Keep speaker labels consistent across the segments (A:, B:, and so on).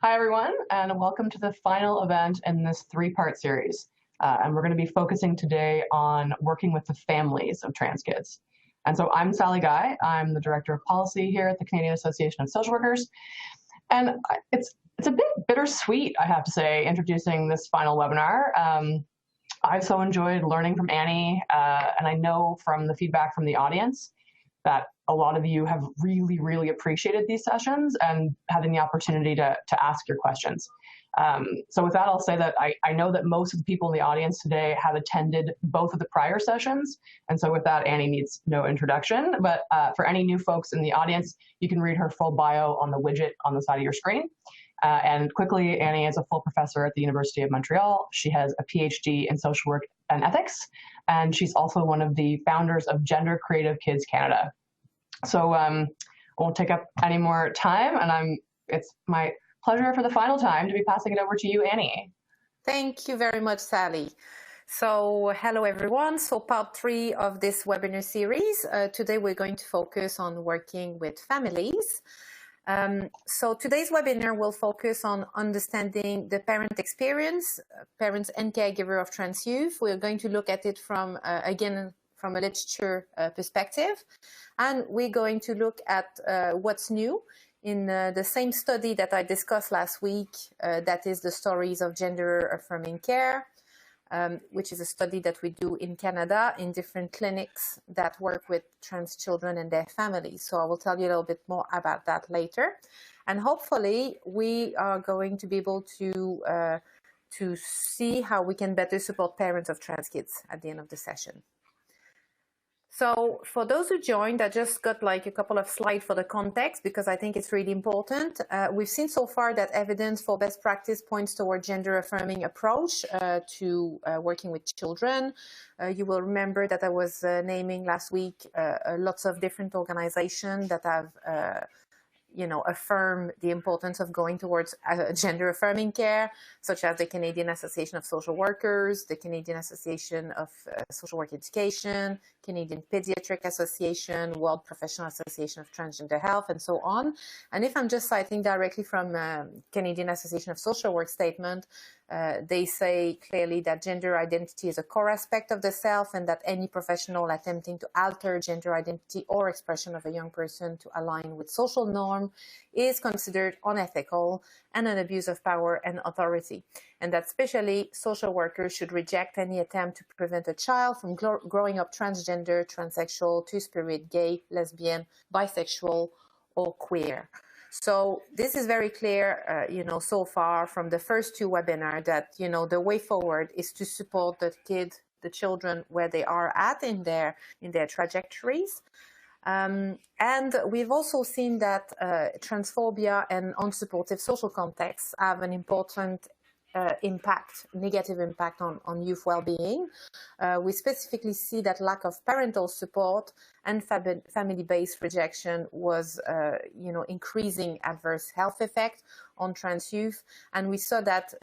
A: Hi, everyone, and welcome to the final event in this three-part series. And we're going to be focusing today on working with the families of trans kids. And so I'm Sally Guy. I'm the Director of Policy here at the Canadian Association of Social Workers. And it's a bit bittersweet, I have to say, introducing this final webinar. I've so enjoyed learning from Annie, and I know from the feedback from the audience that a lot of you have really appreciated these sessions and having the opportunity to ask your questions. So with that, I'll say that I know that most of the people in the audience today have attended both of the prior sessions. And so with that, Annie needs no introduction. But for any new folks in the audience, you can read her full bio on the widget on the side of your screen. And quickly, Annie is a full professor at the University of Montreal. She has a PhD in social work and ethics, and she's also one of the founders of Gender Creative Kids Canada. So I won't take up any more time, and it's my pleasure for the final time to be passing it over to you, Annie.
B: Thank you very much, Sally. So hello, everyone. So part 3 of this webinar series. Today we're going to focus on working with families. So today's webinar will focus on understanding the parent experience, parents and caregiver of trans youth. We're going to look at it from, again, from a literature perspective. And we're going to look at what's new in the same study that I discussed last week, that is the stories of gender-affirming care, which is a study that we do in Canada in different clinics that work with trans children and their families. So I will tell you a little bit more about that later. And hopefully we are going to be able to see how we can better support parents of trans kids at the end of the session. So for those who joined, I just got like a couple of slides for the context because I think it's really important. We've seen so far that evidence for best practice points toward gender-affirming approach to working with children. You will remember that I was naming last week lots of different organizations that have affirm the importance of going towards gender-affirming care, such as the Canadian Association of Social Workers, the Canadian Association of Social Work Education, Canadian Pediatric Association, World Professional Association of Transgender Health, and so on. And if I'm just citing directly from Canadian Association of Social Work statement, they say clearly that gender identity is a core aspect of the self and that any professional attempting to alter gender identity or expression of a young person to align with social norm is considered unethical and an abuse of power and authority. And that especially social workers should reject any attempt to prevent a child from growing up transgender, transsexual, two-spirit, gay, lesbian, bisexual, or queer. So this is very clear, so far from the first 2 webinars that, the way forward is to support the children where they are at in their trajectories. And we've also seen that transphobia and unsupportive social contexts have an important negative impact on youth well-being. We specifically see that lack of parental support and family-based rejection was, increasing adverse health effect on trans youth. And we saw that,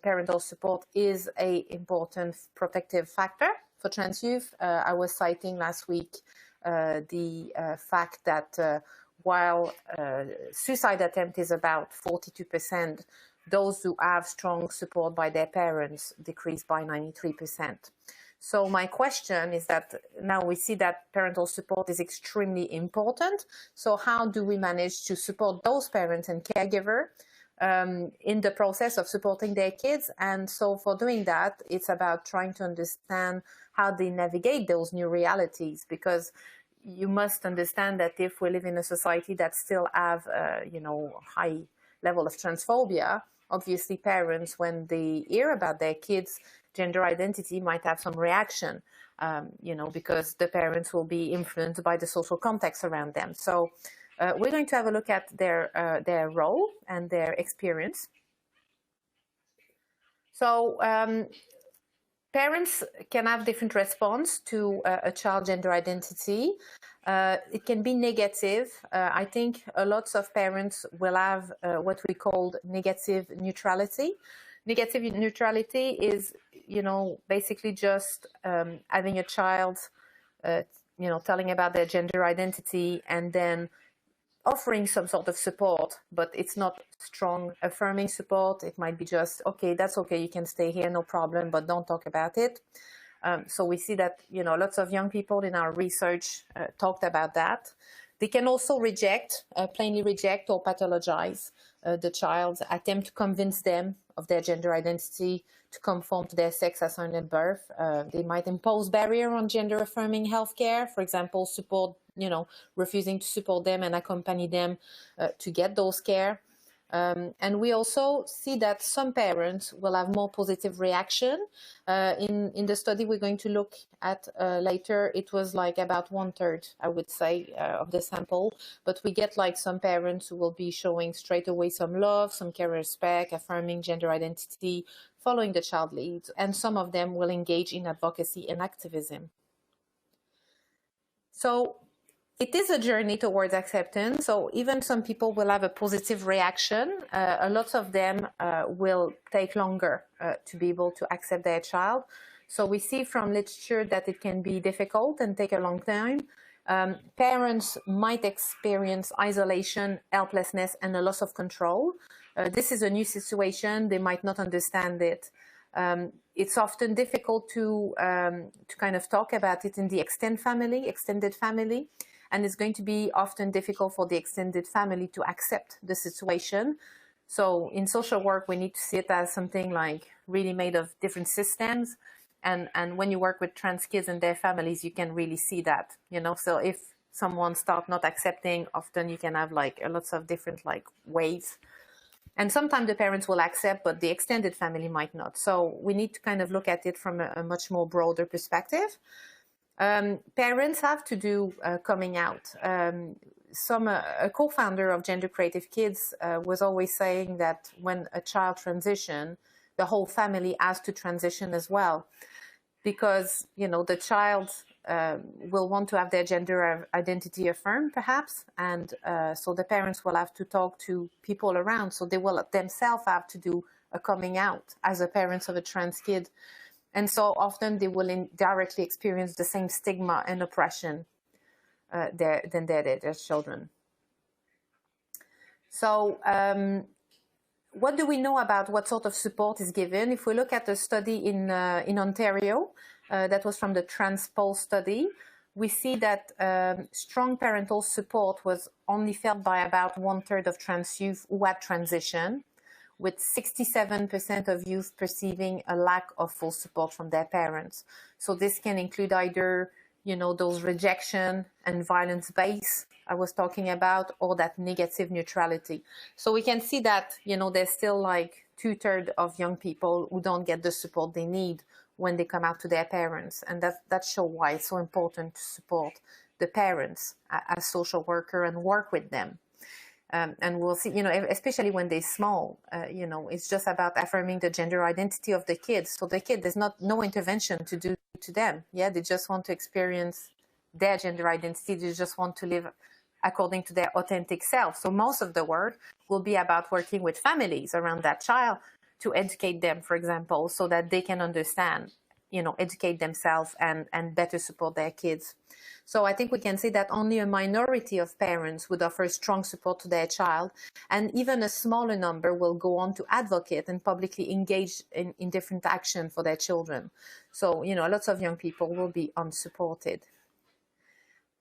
B: parental support is an important protective factor for trans youth. I was citing last week the fact that while suicide attempt is about 42%, those who have strong support by their parents decreased by 93%. So my question is that now we see that parental support is extremely important. So how do we manage to support those parents and caregivers in the process of supporting their kids? And so for doing that, it's about trying to understand how they navigate those new realities, because you must understand that if we live in a society that still have, high level of transphobia, obviously parents, when they hear about their kids' gender identity, might have some reaction, because the parents will be influenced by the social context around them. So we're going to have a look at their role and their experience. So parents can have different response to a child gender identity. It can be negative. I think lots of parents will have what we call negative neutrality. Negative neutrality is, basically just having a child, telling about their gender identity and then offering some sort of support, but it's not strong affirming support. It might be just, okay, that's okay, you can stay here, no problem, but don't talk about it. So we see that, lots of young people in our research talked about that. They can also reject, plainly reject or pathologize the child, attempt to convince them of their gender identity, to conform to their sex assigned at birth. They might impose barrier on gender affirming healthcare, for example, refusing to support them and accompany them to get those care. And we also see that some parents will have more positive reaction. In the study we're going to look at later, it was like about 1/3, I would say, of the sample. But we get like some parents who will be showing straight away some love, some care, respect, affirming gender identity, following the child lead. And some of them will engage in advocacy and activism. So it is a journey towards acceptance. So even some people will have a positive reaction. A lot of them will take longer to be able to accept their child. So we see from literature that it can be difficult and take a long time. Parents might experience isolation, helplessness, and a loss of control. This is a new situation. They might not understand it. It's often difficult to kind of talk about it in the extended family. And it's going to be often difficult for the extended family to accept the situation. So in social work, we need to see it as something like really made of different systems. And when you work with trans kids and their families, you can really see that, So if someone starts not accepting, often you can have like lots of different like waves. And sometimes the parents will accept, but the extended family might not. So we need to kind of look at it from a much more broader perspective. Parents have to do coming out. A co-founder of Gender Creative Kids was always saying that when a child transitions, the whole family has to transition as well, because the child will want to have their gender identity affirmed, perhaps, and so the parents will have to talk to people around. So they will themselves have to do a coming out as a parent of a trans kid. And so often they will indirectly experience the same stigma and oppression than their children. So what do we know about what sort of support is given? If we look at a study in Ontario, that was from the TransPol study, we see that strong parental support was only felt by about 1/3 of trans youth who had transitioned, with 67% of youth perceiving a lack of full support from their parents. So this can include either, those rejection and violence base I was talking about, or that negative neutrality. So we can see that, there's still like 2/3 of young people who don't get the support they need when they come out to their parents. And that shows why it's so important to support the parents as social worker and work with them. And we'll see, especially when they're small, it's just about affirming the gender identity of the kids. So the kid, there's no intervention to do to them. Yeah, they just want to experience their gender identity. They just want to live according to their authentic self. So most of the work will be about working with families around that child to educate them, for example, so that they can understand, educate themselves and better support their kids. So I think we can say that only a minority of parents would offer strong support to their child, and even a smaller number will go on to advocate and publicly engage in different action for their children. So, lots of young people will be unsupported.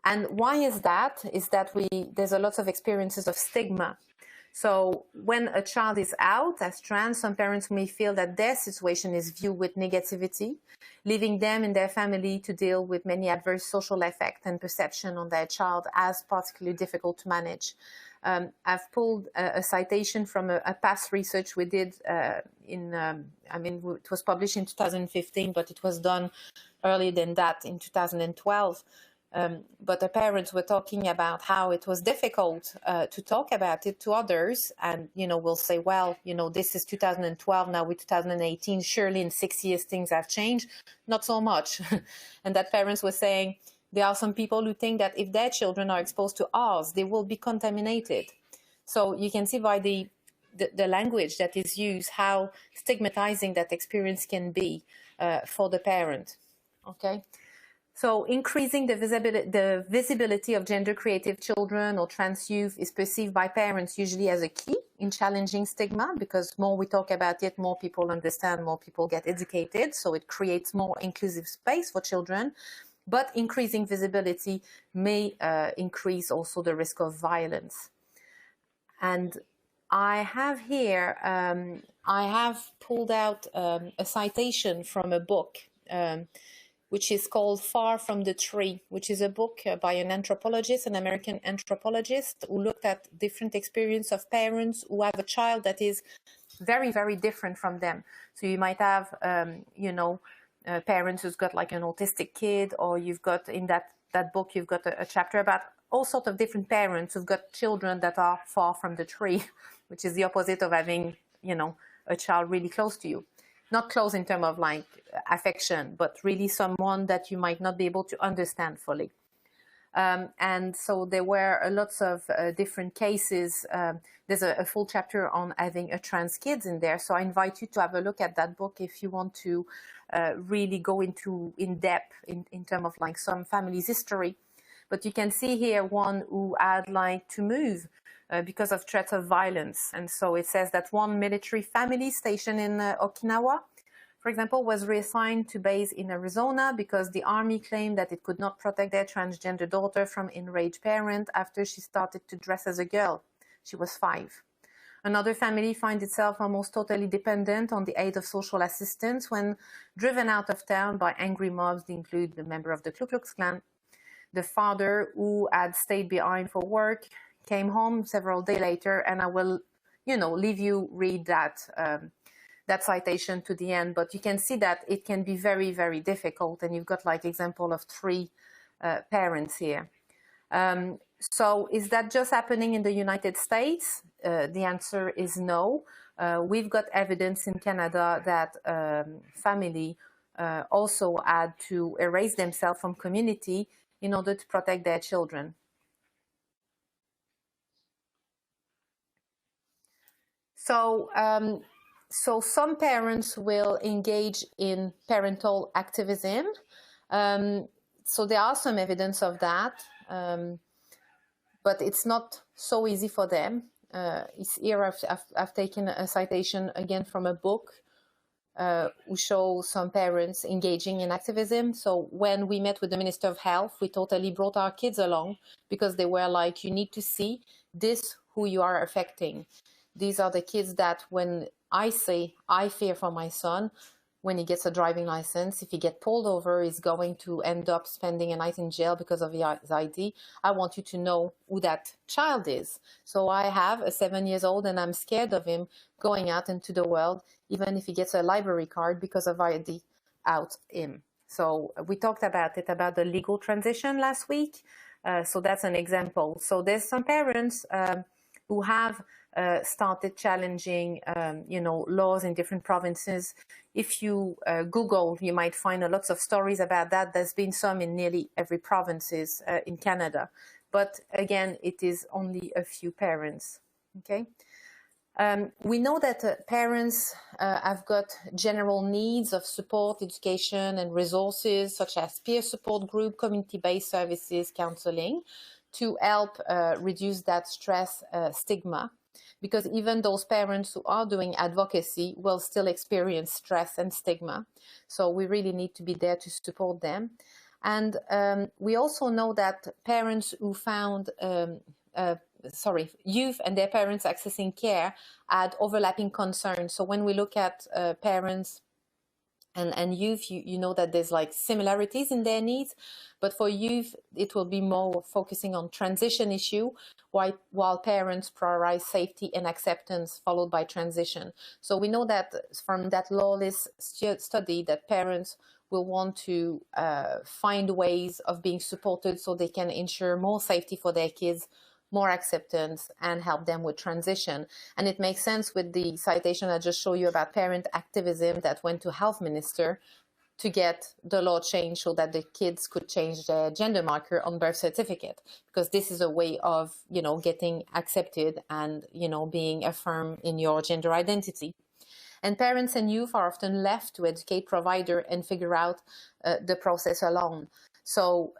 B: And why is that? Is that there's a lot of experiences of stigma. So when a child is out as trans, some parents may feel that their situation is viewed with negativity, leaving them and their family to deal with many adverse social effects and perception on their child as particularly difficult to manage. I've pulled a citation from a past research we did it was published in 2015, but it was done earlier than that in 2012. But the parents were talking about how it was difficult to talk about it to others. And, we'll say, well, this is 2012, now we're 2018. Surely in 6 years, things have changed. Not so much. And that parents were saying there are some people who think that if their children are exposed to ours, they will be contaminated. So you can see by the language that is used, how stigmatizing that experience can be for the parent. Okay. So increasing the visibility of gender creative children or trans youth is perceived by parents usually as a key in challenging stigma, because more we talk about it, more people understand, more people get educated. So it creates more inclusive space for children. But increasing visibility may increase also the risk of violence. And I have here, I have pulled out a citation from a book which is called Far from the Tree, which is a book by an anthropologist, an American anthropologist, who looked at different experience of parents who have a child that is very, very different from them. So you might have, parents who's got like an autistic kid, or you've got in that book, you've got a chapter about all sorts of different parents who've got children that are far from the tree, which is the opposite of having, a child really close to you. Not close in terms of like affection, but really someone that you might not be able to understand fully. And so there were lots of different cases. There's a full chapter on having a trans kids in there. So I invite you to have a look at that book if you want to really go into in depth in terms of like some family's history. But you can see here one who had like to move because of threats of violence. And so it says that one military family stationed in Okinawa, for example, was reassigned to base in Arizona because the army claimed that it could not protect their transgender daughter from enraged parent after she started to dress as a girl. She was 5. Another family finds itself almost totally dependent on the aid of social assistance when driven out of town by angry mobs that include the member of the Ku Klux Klan. The father, who had stayed behind for work, came home several days later, and I will, leave you read that citation to the end. But you can see that it can be very, very difficult, and you've got like example of 3 parents here. So is that just happening in the United States? The answer is no. We've got evidence in Canada that family also had to erase themselves from community in order to protect their children. So some parents will engage in parental activism. So there are some evidence of that, but it's not so easy for them. Here I've taken a citation again from a book who shows some parents engaging in activism. So when we met with the Minister of Health, we totally brought our kids along because they were like, you need to see this, who you are affecting. These are the kids that when I say I fear for my son, when he gets a driving license, if he gets pulled over, he's going to end up spending a night in jail because of his ID. I want you to know who that child is. So I have a 7-year-old and I'm scared of him going out into the world, even if he gets a library card because of ID out him. So we talked about it, about the legal transition last week. So that's an example. So there's some parents who have started challenging, laws in different provinces. If you Google, you might find lots of stories about that. There's been some in nearly every provinces in Canada. But again, it is only a few parents, okay? We know that parents have got general needs of support, education, and resources, such as peer support group, community-based services, counseling, to help reduce that stress stigma. Because even those parents who are doing advocacy will still experience stress and stigma. So we really need to be there to support them. And we also know that parents who found, youth and their parents accessing care had overlapping concerns. So when we look at parents and youth, you know that there's like similarities in their needs, but for youth, it will be more focusing on transition issue, while parents prioritize safety and acceptance followed by transition. So we know that from that lawless study that parents will want to find ways of being supported so they can ensure more safety for their kids, more acceptance, and help them with transition. And it makes sense with the citation I just showed you about parent activism that went to health minister to get the law changed so that the kids could change their gender marker on birth certificate, because this is a way of, getting accepted and, being affirmed in your gender identity. And parents and youth are often left to educate provider and figure out the process alone. So,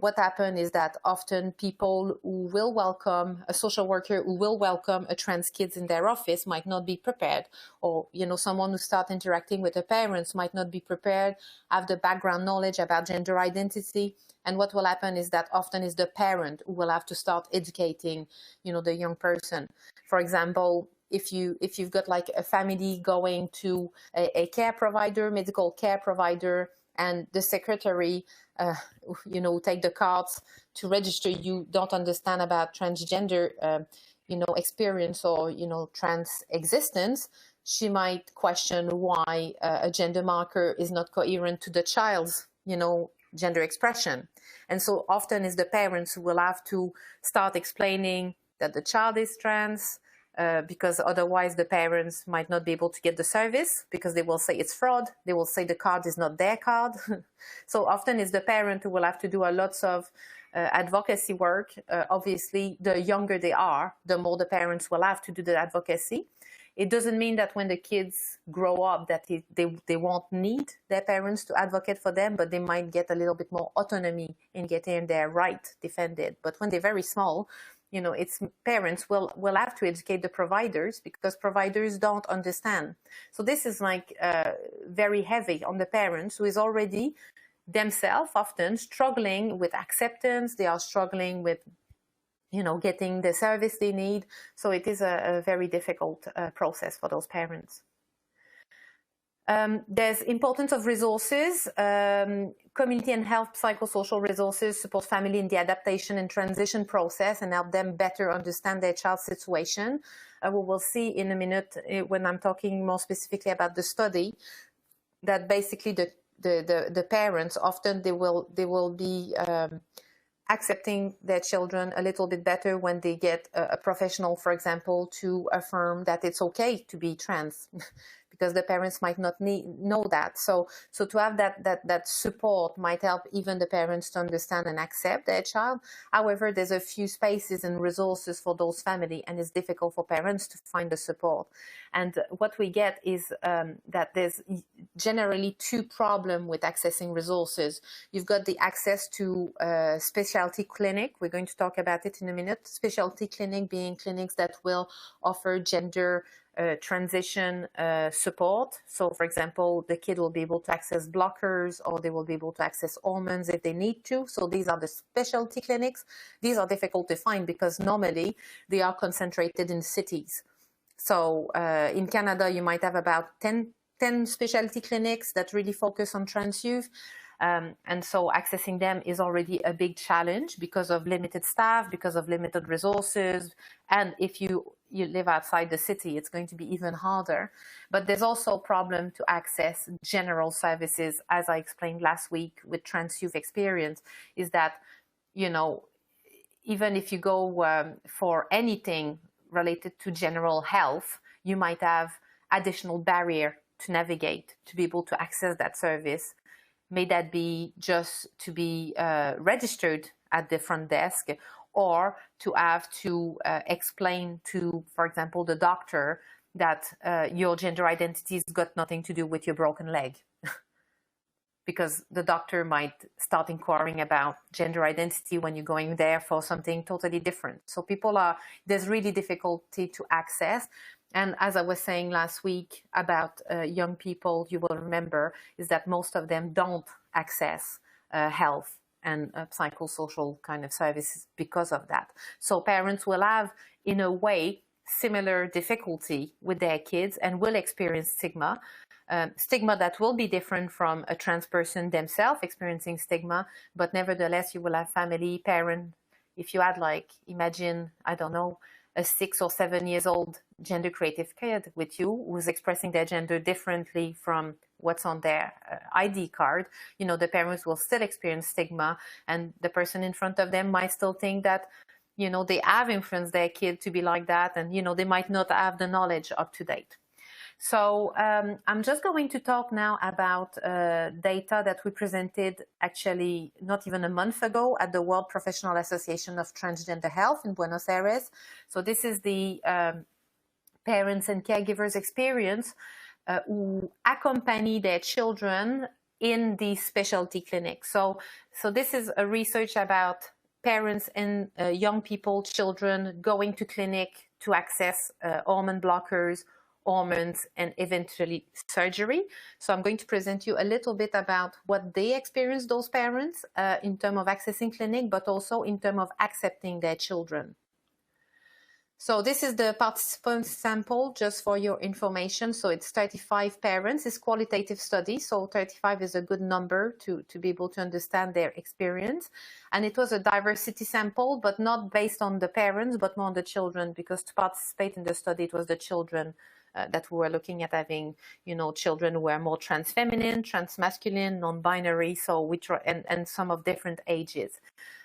B: what happened is that often people who will welcome a social worker who will welcome a trans kids in their office might not be prepared, or, someone who start interacting with the parents might not be prepared, have the background knowledge about gender identity. And what will happen is that often is the parent who will have to start educating, the young person. For example, if you've got like a family going to a care provider, medical care provider, and the secretary, take the cards to register, you don't understand about transgender, experience or, trans existence, she might question why a gender marker is not coherent to the child's, gender expression. And so often is the parents who will have to start explaining that the child is trans, because otherwise the parents might not be able to get the service because they will say it's fraud. They will say the card is not their card. So often it's the parent who will have to do a lot of advocacy work. Obviously, the younger they are, the more the parents will have to do the advocacy. It doesn't mean that when the kids grow up that they won't need their parents to advocate for them, but they might get a little bit more autonomy in getting their right defended. But when they're very small, it's parents will have to educate the providers because providers don't understand. So this is like very heavy on the parents who is already themselves often struggling with acceptance. They are struggling with, getting the service they need. So it is a very difficult process for those parents. There's importance of resources. Community and health psychosocial resources support family in the adaptation and transition process and help them better understand their child's situation. We will see in a minute when I'm talking more specifically about the study that basically the parents often they will be accepting their children a little bit better when they get a professional, for example, to affirm that it's okay to be trans. Because the parents might not know that. So to have that support might help even the parents to understand and accept their child. However, there's a few spaces and resources for those families, and it's difficult for parents to find the support. And what we get is that there's generally two problems with accessing resources. You've got the access to specialty clinic. We're going to talk about it in a minute. Specialty clinic being clinics that will offer gender transition support. So, for example, the kid will be able to access blockers or they will be able to access hormones if they need to. So these are the specialty clinics. These are difficult to find because normally they are concentrated in cities. So in Canada, you might have about 10 specialty clinics that really focus on trans youth. And so accessing them is already a big challenge because of limited staff, because of limited resources. And if you live outside the city, it's going to be even harder. But there's also a problem to access general services, as I explained last week with trans youth experience, is that, even if you go for anything related to general health, you might have additional barrier to navigate to be able to access that service. May that be just to be registered at the front desk or to have to explain to, for example, the doctor that your gender identity has got nothing to do with your broken leg. Because the doctor might start inquiring about gender identity when you're going there for something totally different. So there's really difficulty to access. And as I was saying last week about young people, you will remember, is that most of them don't access health and psychosocial kind of services because of that. So parents will have, in a way, similar difficulty with their kids and will experience stigma. Stigma that will be different from a trans person themselves experiencing stigma, but nevertheless, you will have family, parent. If you had imagine, I don't know, a 6 or 7 years old gender creative kid with you who's expressing their gender differently from what's on their ID card, the parents will still experience stigma, and the person in front of them might still think that, they have influenced their kid to be like that, and, they might not have the knowledge up to date. So I'm just going to talk now about data that we presented actually not even a month ago at the World Professional Association of Transgender Health in Buenos Aires. So this is the parents and caregivers experience who accompany their children in the specialty clinic. So this is a research about parents and young people, children, going to clinic to access hormone blockers, hormones, and eventually surgery. So I'm going to present you a little bit about what they experience, those parents, in terms of accessing clinic, but also in terms of accepting their children. So this is the participant sample, just for your information. So it's 35 parents. It's qualitative study, so 35 is a good number to be able to understand their experience. And it was a diversity sample, but not based on the parents, but more on the children, because to participate in the study, it was the children that we were looking at, having, children who were more trans-feminine, trans-masculine, non-binary, so and some of different ages.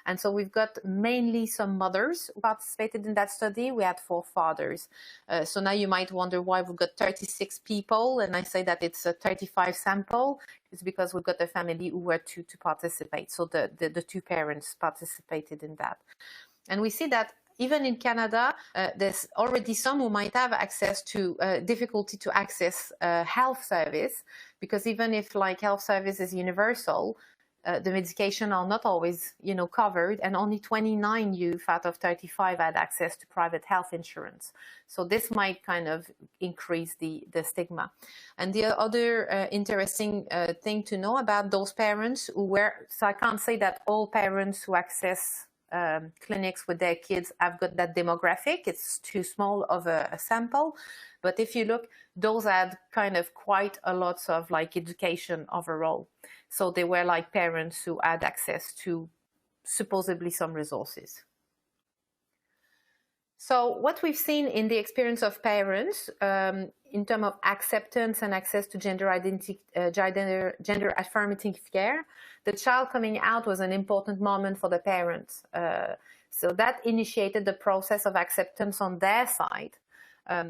B: And so we've got mainly some mothers who participated in that study. We had 4 fathers. So now you might wonder why we've got 36 people, and I say that it's a 35 sample. It's because we've got a family who were to participate. So the 2 parents participated in that. And we see that even in Canada, there's already some who might have access to difficulty to access health service, because even if health service is universal, the medication are not always, covered, and only 29 youth out of 35 had access to private health insurance. So this might kind of increase the stigma. And the other interesting thing to know about those parents so I can't say that all parents who access clinics with their kids have got that demographic. It's too small of a sample. But if you look, those had kind of quite a lot of education overall. So they were parents who had access to supposedly some resources. So what we've seen in the experience of parents in terms of acceptance and access to gender affirmative care, the child coming out was an important moment for the parents. So that initiated the process of acceptance on their side.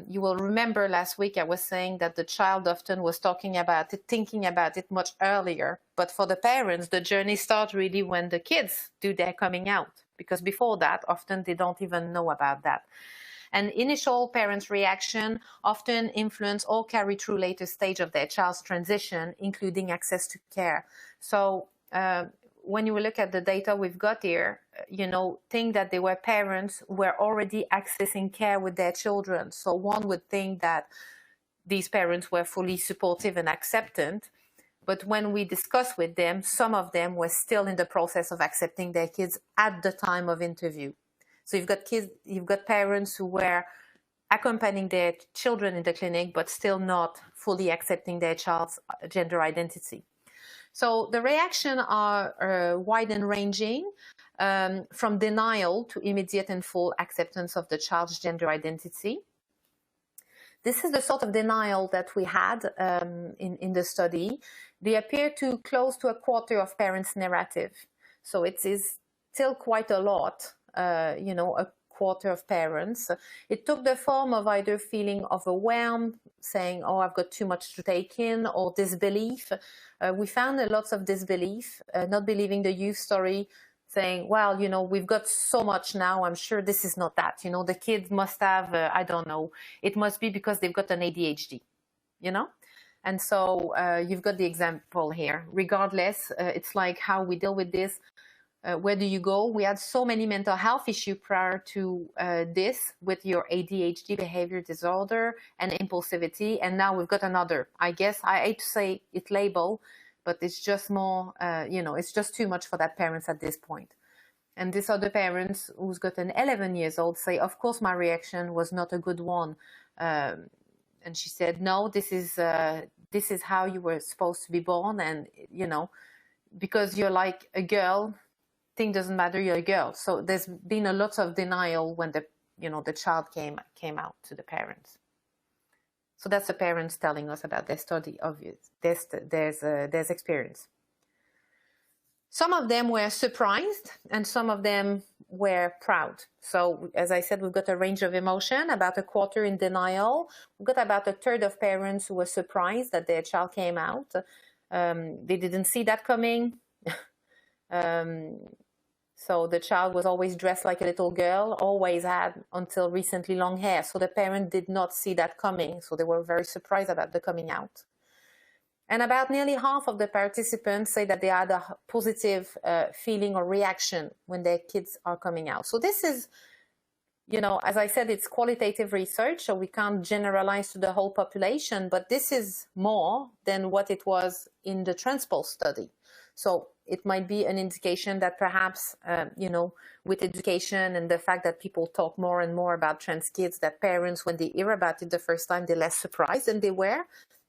B: You will remember last week I was saying that the child often was talking about it, thinking about it much earlier. But for the parents, the journey starts really when the kids do their coming out, because before that, often they don't even know about that. And initial parents' reaction often influence or carry through later stage of their child's transition, including access to care. So when you look at the data we've got here, think that they were parents who were already accessing care with their children. So one would think that these parents were fully supportive and acceptant. But when we discuss with them, some of them were still in the process of accepting their kids at the time of interview. So you've got parents who were accompanying their children in the clinic, but still not fully accepting their child's gender identity. So the reactions are wide and ranging, from denial to immediate and full acceptance of the child's gender identity. This is the sort of denial that we had in the study. They appear to close to a quarter of parents' narrative. So it is still quite a lot, a quarter of parents. It took the form of either feeling overwhelmed, saying, oh, I've got too much to take in, or disbelief. We found a lot of disbelief, not believing the youth story, saying, well, we've got so much now, I'm sure this is not that. The kids must have, I don't know, it must be because they've got an ADHD, And so you've got the example here. Regardless, it's like how we deal with this. Where do you go? We had so many mental health issues prior to this with your ADHD, behavior disorder, and impulsivity. And now we've got another. I guess I hate to say it label, but it's just more, it's just too much for that parents at this point. And this other parents who's got an 11 years old say, of course, my reaction was not a good one. And she said, no, this is how you were supposed to be born. And, because you're like a girl, thing doesn't matter, you're a girl. So there's been a lot of denial when the child came out to the parents. So that's the parents telling us about their study of there's experience. Some of them were surprised and some of them were proud. So as I said, we've got a range of emotion, about a quarter in denial. We've got about a third of parents who were surprised that their child came out. They didn't see that coming. So the child was always dressed like a little girl, always had until recently long hair. So the parent did not see that coming. So they were very surprised about the coming out. And about nearly half of the participants say that they had a positive feeling or reaction when their kids are coming out. So this is, you know, as I said, it's qualitative research, so we can't generalize to the whole population, but this is more than what it was in the Transpulse study. So it might be an indication that perhaps, you know, with education and the fact that people talk more and more about trans kids, that parents, when they hear about it the first time, they're less surprised than they were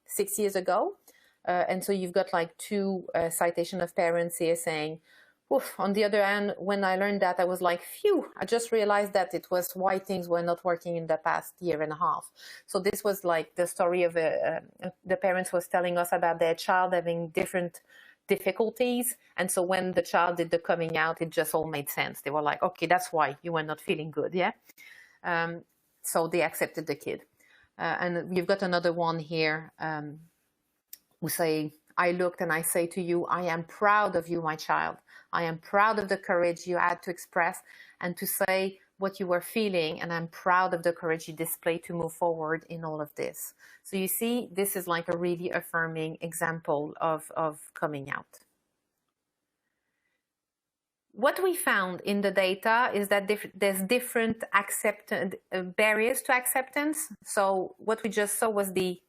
B: 6 years ago. And so you've got like two citation of parents here saying, oof. On the other hand, when I learned that, I was like, phew, I just realized that it was why things were not working in the past year and a half. So this was like the story of the parents was telling us about their child having different difficulties. And so when the child did the coming out, it just all made sense. They were like, okay, that's why you were not feeling good, yeah? So they accepted the kid. And you've got another one here who say, I looked and I say to you, I am proud of you, my child. I am proud of the courage you had to express and to say what you were feeling, and I'm proud of the courage you displayed to move forward in all of this. So you see, this is like a really affirming example of coming out. What we found in the data is that there's different barriers to acceptance. So what we just saw was the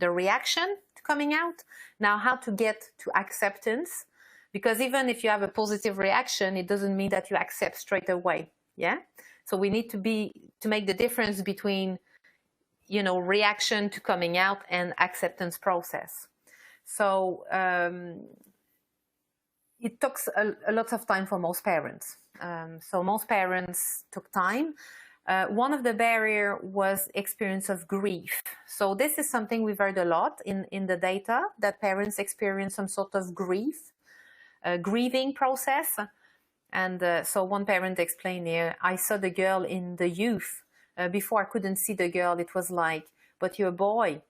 B: reaction to coming out. Now, how to get to acceptance? Because even if you have a positive reaction, it doesn't mean that you accept straight away. Yeah. So we need to make the difference between, you know, reaction to coming out and acceptance process. So it took a lot of time for most parents. So most parents took time. One of the barrier was experience of grief. So this is something we've heard a lot in the data, that parents experience some sort of grieving process. And so one parent explained here, I saw the girl in the youth. Before I couldn't see the girl, it was like, but you're a boy.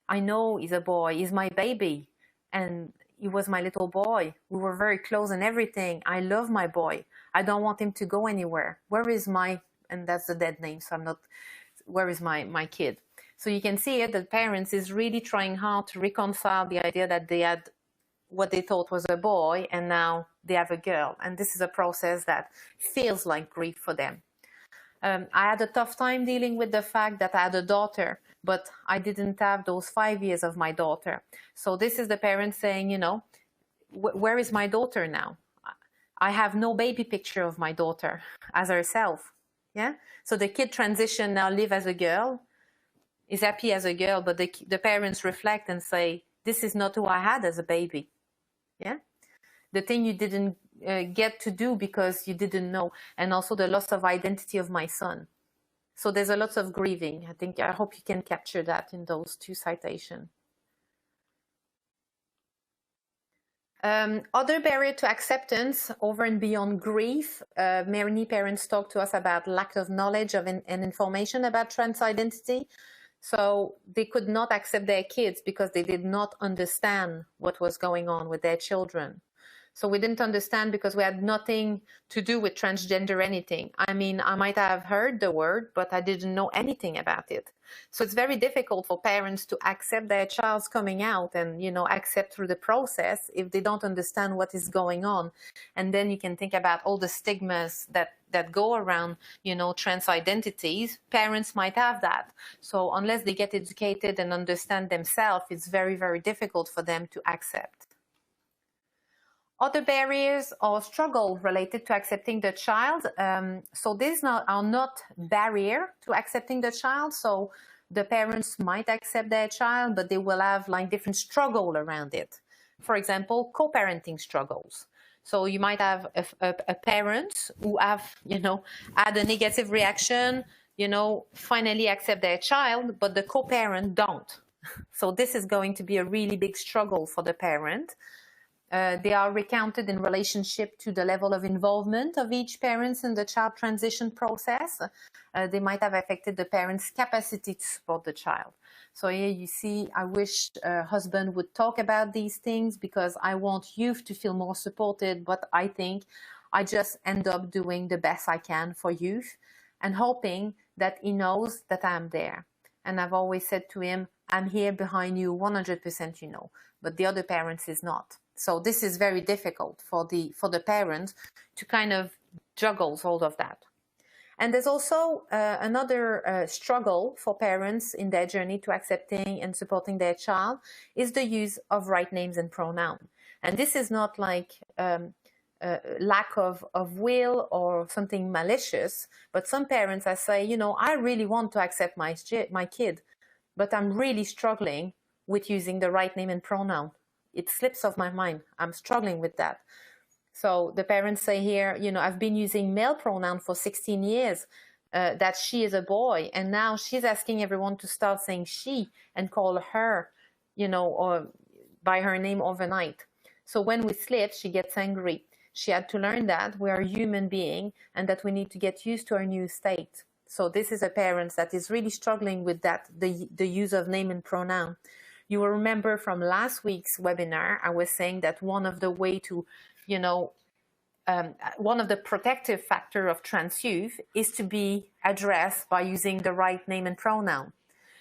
B: I know he's a boy, he's my baby. And he was my little boy. We were very close and everything. I love my boy. I don't want him to go anywhere. Where is my, and that's the dead name, so I'm not, where is my kid? So you can see here that parents is really trying hard to reconcile the idea that they had what they thought was a boy and now they have a girl. And this is a process that feels like grief for them. I had a tough time dealing with the fact that I had a daughter, but I didn't have those 5 years of my daughter. So this is the parent saying, you know, where is my daughter now? I have no baby picture of my daughter as herself. Yeah. So the kid transition now live as a girl, is happy as a girl, but the parents reflect and say, this is not who I had as a baby. Yeah. The thing you didn't get to do because you didn't know, and also the loss of identity of my son. So there's a lot of grieving. I hope you can capture that in those two citations. Other barrier to acceptance over and beyond grief, many parents talk to us about lack of knowledge and information about trans identity. So they could not accept their kids because they did not understand what was going on with their children. So we didn't understand because we had nothing to do with transgender anything. I mean, I might have heard the word, but I didn't know anything about it. So it's very difficult for parents to accept their child's coming out and, you know, accept through the process if they don't understand what is going on. And then you can think about all the stigmas that go around, you know, trans identities. Parents might have that. So unless they get educated and understand themselves, it's very, very difficult for them to accept. Other barriers or struggle related to accepting the child. So these are not barrier to accepting the child. So the parents might accept their child, but they will have like different struggle around it. For example, co-parenting struggles. So you might have a parent who have, you know, had a negative reaction, you know, finally accept their child, but the co-parent don't. So this is going to be a really big struggle for the parent. They are recounted in relationship to the level of involvement of each parent in the child transition process. They might have affected the parent's capacity to support the child. So here you see, I wish a husband would talk about these things because I want youth to feel more supported, but I think I just end up doing the best I can for youth and hoping that he knows that I'm there. And I've always said to him, I'm here behind you 100%, you know, but the other parents is not. So this is very difficult for the parent to kind of juggle all of that. And there's also another struggle for parents in their journey to accepting and supporting their child is the use of right names and pronouns. And this is not like lack of will or something malicious, but some parents I say, you know, I really want to accept my kid, but I'm really struggling with using the right name and pronoun. It slips off my mind. I'm struggling with that. So the parents say here, you know, I've been using male pronoun for 16 years, that she is a boy, and now she's asking everyone to start saying she and call her, you know, or by her name overnight. So when we slip, she gets angry. She had to learn that we are a human being and that we need to get used to our new state. So this is a parent that is really struggling with that, the use of name and pronoun. You will remember from last week's webinar, I was saying that one of the way to, you know, one of the protective factor of trans youth is to be addressed by using the right name and pronoun.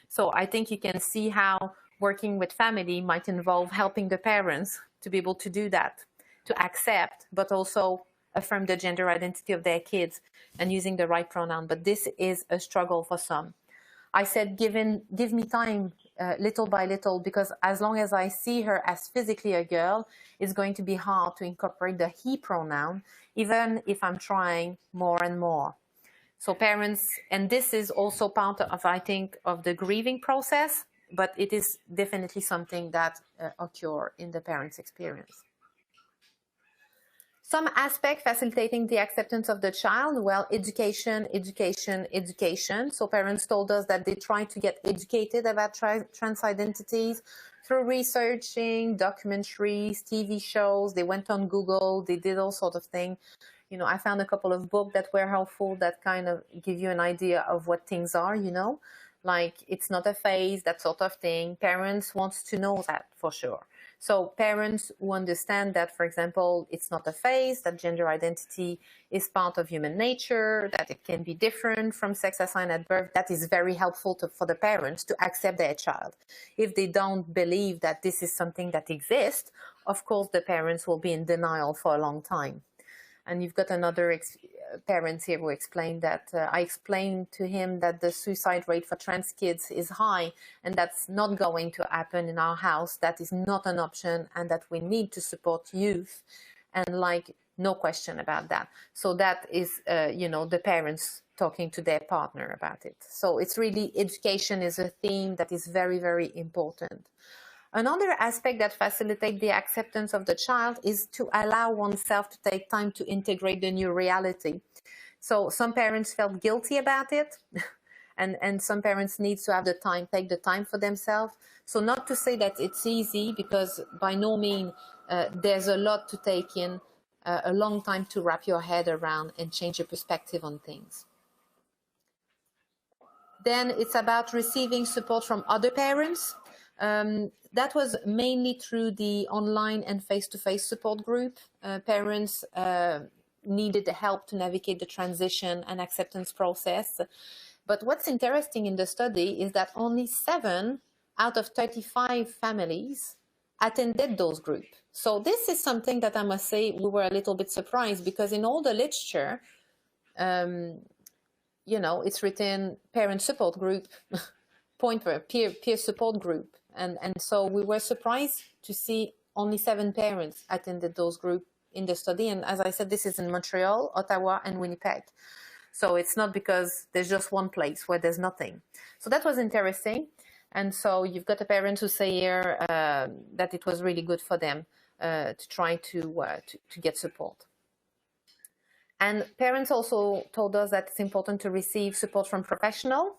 B: So I think you can see how working with family might involve helping the parents to be able to do that, to accept, but also affirm the gender identity of their kids and using the right pronoun. But this is a struggle for some. I said, give me time little by little, because as long as I see her as physically a girl, it's going to be hard to incorporate the he pronoun, even if I'm trying more and more. So parents, and this is also part of, I think, of the grieving process, but it is definitely something that occurs in the parent's experience. Some aspect facilitating the acceptance of the child, well, education, education, education. So parents told us that they try to get educated about trans identities through researching, documentaries, TV shows. They went on Google, they did all sorts of things. You know, I found a couple of books that were helpful that kind of give you an idea of what things are, you know, like it's not a phase, that sort of thing. Parents want to know that for sure. So parents who understand that, for example, it's not a phase, that gender identity is part of human nature, that it can be different from sex assigned at birth, that is very helpful for the parents to accept their child. If they don't believe that this is something that exists, of course, the parents will be in denial for a long time. And you've got another parent here who explained that I explained to him that the suicide rate for trans kids is high, and that's not going to happen in our house. That is not an option, and that we need to support youth, and like no question about that. So that is, you know, the parents talking to their partner about it. So it's really, education is a theme that is very, very important. Another aspect that facilitates the acceptance of the child is to allow oneself to take time to integrate the new reality. So some parents felt guilty about it, and some parents need to have the time, take the time for themselves. So not to say that it's easy, because by no means there's a lot to take in, a long time to wrap your head around and change your perspective on things. Then it's about receiving support from other parents. That was mainly through the online and face-to-face support group. Parents needed help to navigate the transition and acceptance process. But what's interesting in the study is that only 7 out of 35 families attended those groups. So this is something that I must say we were a little bit surprised, because in all the literature, you know, it's written parent support group, peer support group. And so we were surprised to see only 7 parents attended those groups in the study. And as I said, this is in Montreal, Ottawa, and Winnipeg. So it's not because there's just one place where there's nothing. So that was interesting. And so you've got the parents who say here that it was really good for them to try to get support. And parents also told us that it's important to receive support from professionals.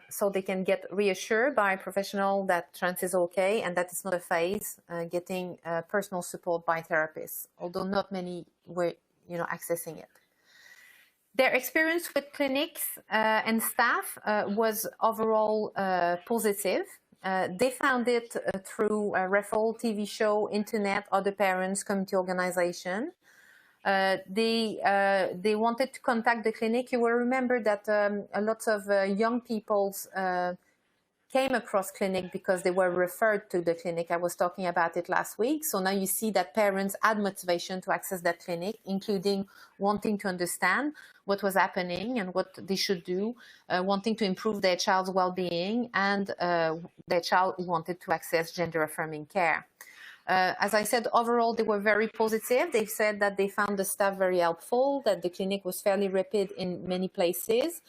B: So they can get reassured by a professional that trans is okay and that it's not a phase, getting personal support by therapists, although not many were, you know, accessing it. Their experience with clinics and staff was overall positive. They found it through a referral, TV show, internet, other parents, community organization. They wanted to contact the clinic. You will remember that a lot of young people's came across clinic because they were referred to the clinic. I was talking about it last week. So now you see that parents had motivation to access that clinic, including wanting to understand what was happening and what they should do, wanting to improve their child's well-being, and their child wanted to access gender-affirming care. As I said, overall, they were very positive. They said that they found the staff very helpful, that the clinic was fairly rapid in many places,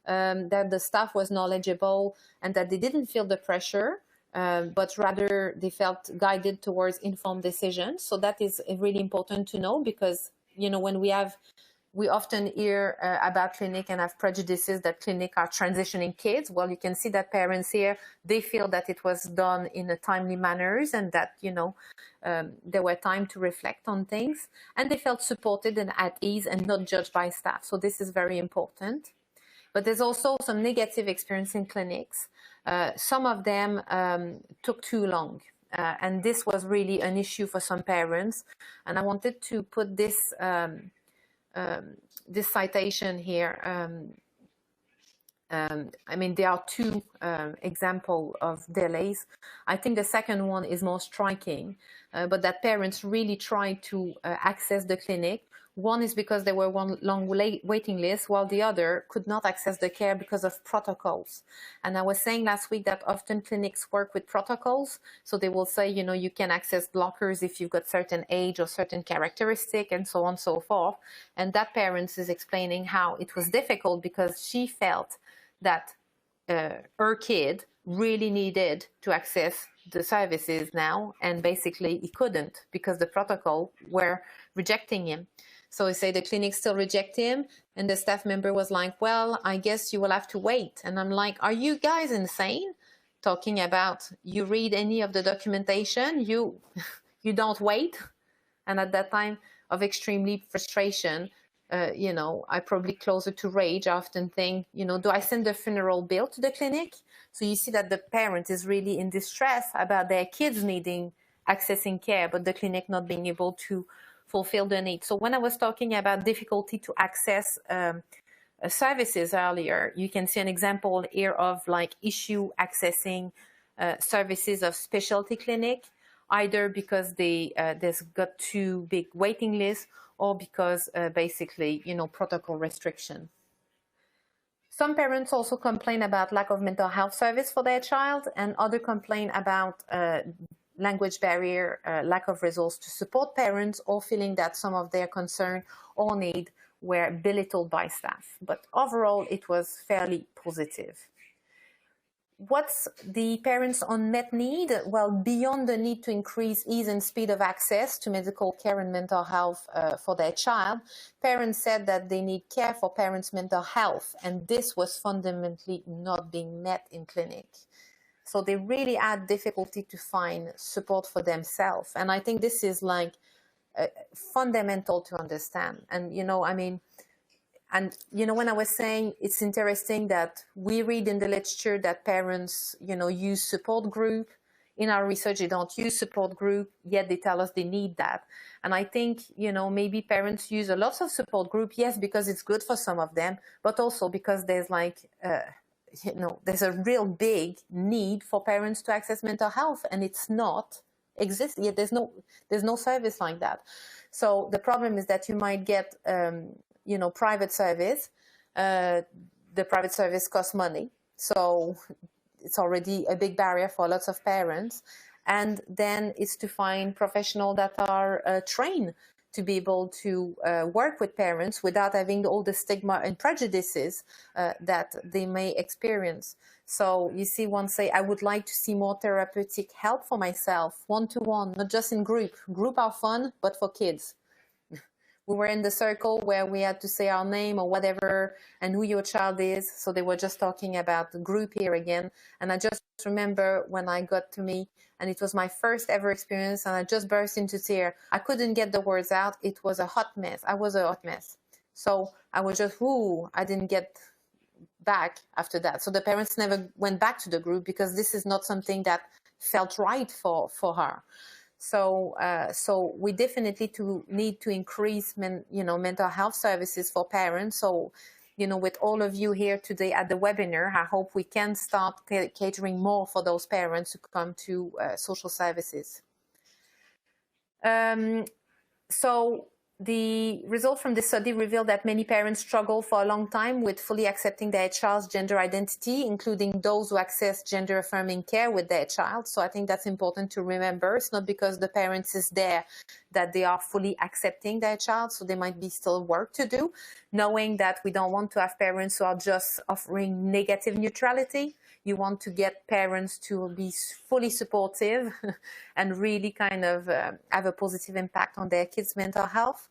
B: that the staff was knowledgeable, and that they didn't feel the pressure, but rather they felt guided towards informed decisions. So that is really important to know, because, you know, when we often hear about clinic and have prejudices that clinic are transitioning kids. Well, you can see that parents here, they feel that it was done in a timely manners, and that, you know, there were time to reflect on things, and they felt supported and at ease and not judged by staff. So this is very important. But there's also some negative experience in clinics. Some of them took too long. And this was really an issue for some parents. And I wanted to put this this citation here. I mean, there are two examples of delays. I think the second one is more striking, but that parents really tried to access the clinic. One is because there were one long waiting list, while the other could not access the care because of protocols. And I was saying last week that often clinics work with protocols. So they will say, you know, you can access blockers if you've got certain age or certain characteristic, and so on and so forth. And that parent is explaining how it was difficult because she felt that her kid really needed to access the services now, and basically he couldn't because the protocol were rejecting him. So he said the clinic still reject him, and the staff member was like, well, I guess you will have to wait. And I'm like, are you guys insane? Talking about you read any of the documentation, you don't wait. And at that time of extremely frustration, you know, I probably closer to rage. I often think, you know, do I send the funeral bill to the clinic? So you see that the parent is really in distress about their kids needing accessing care, but the clinic not being able to fulfill the need. So when I was talking about difficulty to access services earlier, you can see an example here of like issue accessing services of specialty clinic, either because there's got too big waiting lists, or because basically, you know, protocol restriction. Some parents also complain about lack of mental health service for their child, and others complain about language barrier, lack of resource to support parents, or feeling that some of their concern or need were belittled by staff. But overall, it was fairly positive. What's the parents' unmet need? Well, beyond the need to increase ease and speed of access to medical care and mental health for their child, parents said that they need care for parents' mental health, and this was fundamentally not being met in clinic. So they really had difficulty to find support for themselves. And I think this is like fundamental to understand. And, you know, I mean, and, you know, when I was saying it's interesting that we read in the literature that parents, you know, use support group. In our research, they don't use support group, yet they tell us they need that. And I think, you know, maybe parents use a lot of support group, yes, because it's good for some of them, but also because there's like, you know, there's a real big need for parents to access mental health, and it's not exists yet. There's no service like that. So the problem is that you might get, you know, private service. The private service costs money, so it's already a big barrier for lots of parents. And then it's to find professionals that are trained to be able to work with parents without having all the stigma and prejudices that they may experience. So you see, one say, I would like to see more therapeutic help for myself, one-to-one, not just in group. Group are fun, but for kids. We were in the circle where we had to say our name or whatever and who your child is. So they were just talking about the group here again. And I just remember when I got to me, and it was my first ever experience, and I just burst into tears. I couldn't get the words out. It was a hot mess. I was a hot mess. So I was just, I didn't get back after that. So the parents never went back to the group because this is not something that felt right for her. So we definitely need to increase mental health services for parents. So with all of you here today at the webinar, I hope we can start catering more for those parents who come to social services. So the result from this study revealed that many parents struggle for a long time with fully accepting their child's gender identity, including those who access gender-affirming care with their child. So I think that's important to remember. It's not because the parents is there that they are fully accepting their child, so there might be still work to do, knowing that we don't want to have parents who are just offering negative neutrality. You want to get parents to be fully supportive and really kind of have a positive impact on their kids' mental health.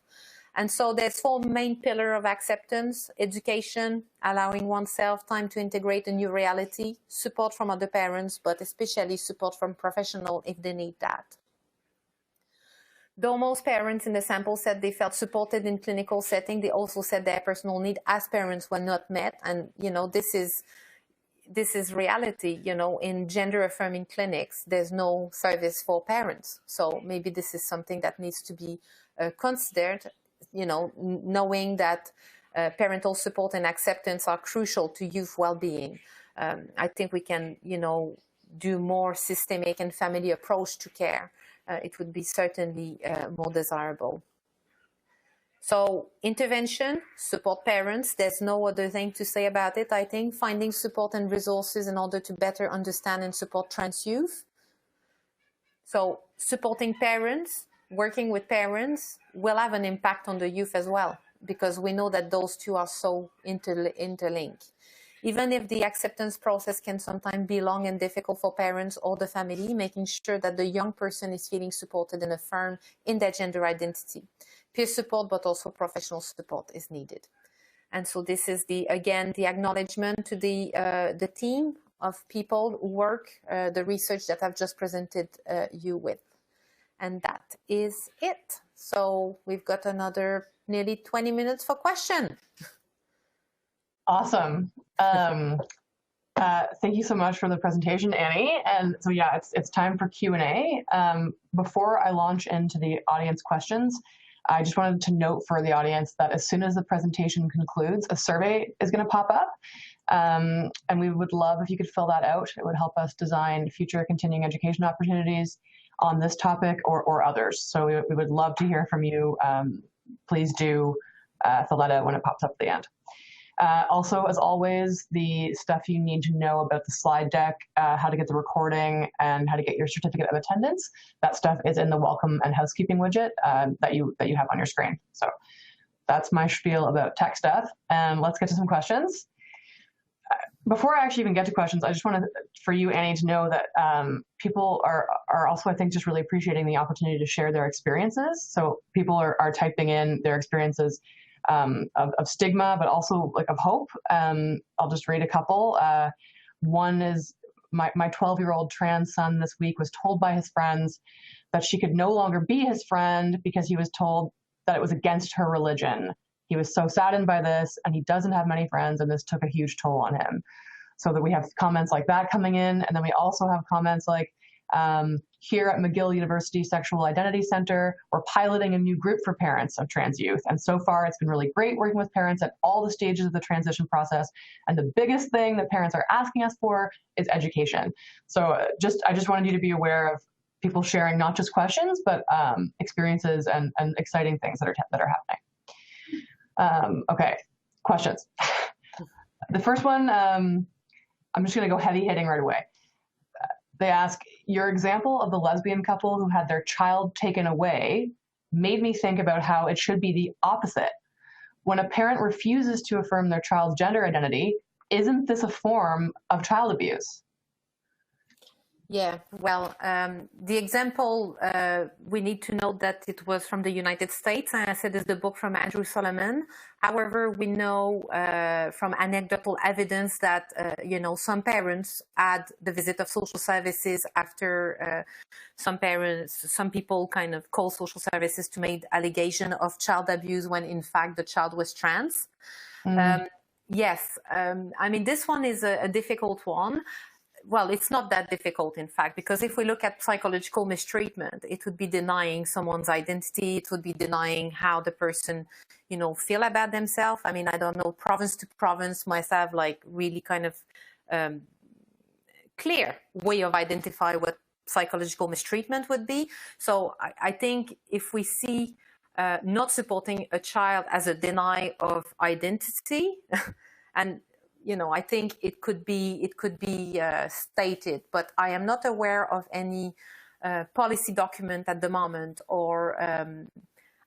B: And so there's 4 main pillars of acceptance: education, allowing oneself time to integrate a new reality, support from other parents, but especially support from professionals if they need that. Though most parents in the sample said they felt supported in clinical setting, they also said their personal needs as parents were not met. And, this is reality, in gender-affirming clinics, there's no service for parents. So maybe this is something that needs to be considered, knowing that parental support and acceptance are crucial to youth well-being. I think we can, do more systemic and family approach to care. It would be certainly more desirable. So intervention, support parents, there's no other thing to say about it, I think. Finding support and resources in order to better understand and support trans youth. So supporting parents, working with parents will have an impact on the youth as well, because we know that those two are so interlinked. Even if the acceptance process can sometimes be long and difficult for parents or the family, making sure that the young person is feeling supported and affirmed in their gender identity. Peer support, but also professional support is needed. And so this is again the acknowledgement to the team of people who work, the research that I've just presented you with. And that is it. So we've got another nearly 20 minutes for question.
A: Awesome. Thank you so much for the presentation, Annie. And so yeah, it's time for Q&A. Before I launch into the audience questions, I just wanted to note for the audience that as soon as the presentation concludes, a survey is going to pop up. And we would love if you could fill that out. It would help us design future continuing education opportunities on this topic or others. So we would love to hear from you. Please do fill that out when it pops up at the end. Also, as always, the stuff you need to know about the slide deck, how to get the recording, and how to get your certificate of attendance, that stuff is in the welcome and housekeeping widget that you have on your screen. So that's my spiel about tech stuff. And let's get to some questions. Before I actually even get to questions, I just wanted for you, Annie, to know that people are also, I think, just really appreciating the opportunity to share their experiences. So people are typing in their experiences of stigma, but also like of hope. I'll just read a couple. One is my 12-year-old trans son this week was told by his friends that she could no longer be his friend because he was told that it was against her religion. He was so saddened by this, and he doesn't have many friends, and this took a huge toll on him. So that we have comments like that coming in, and then we also have comments like, here at McGill University Sexual Identity Center, we're piloting a new group for parents of trans youth. And so far, it's been really great working with parents at all the stages of the transition process. And the biggest thing that parents are asking us for is education. So I just wanted you to be aware of people sharing not just questions, but experiences and exciting things that are happening. Okay, questions. The first one, I'm just going to go heavy hitting right away. They ask, your example of the lesbian couple who had their child taken away made me think about how it should be the opposite. When a parent refuses to affirm their child's gender identity, isn't this a form of child abuse?
B: Yeah, well, the example, we need to note that it was from the United States, and I said it's the book from Andrew Solomon. However, we know from anecdotal evidence that, some parents had the visit of social services after some people kind of call social services to make allegation of child abuse when in fact the child was trans. Yes, I mean, this one is a difficult one. well, it's not that difficult, in fact, because if we look at psychological mistreatment, it would be denying someone's identity. It would be denying how the person, feel about themselves. I mean, I don't know, province to province must have like really kind of clear way of identify what psychological mistreatment would be. So I think if we see not supporting a child as a deny of identity, and I think it could be stated, but I am not aware of any policy document at the moment, or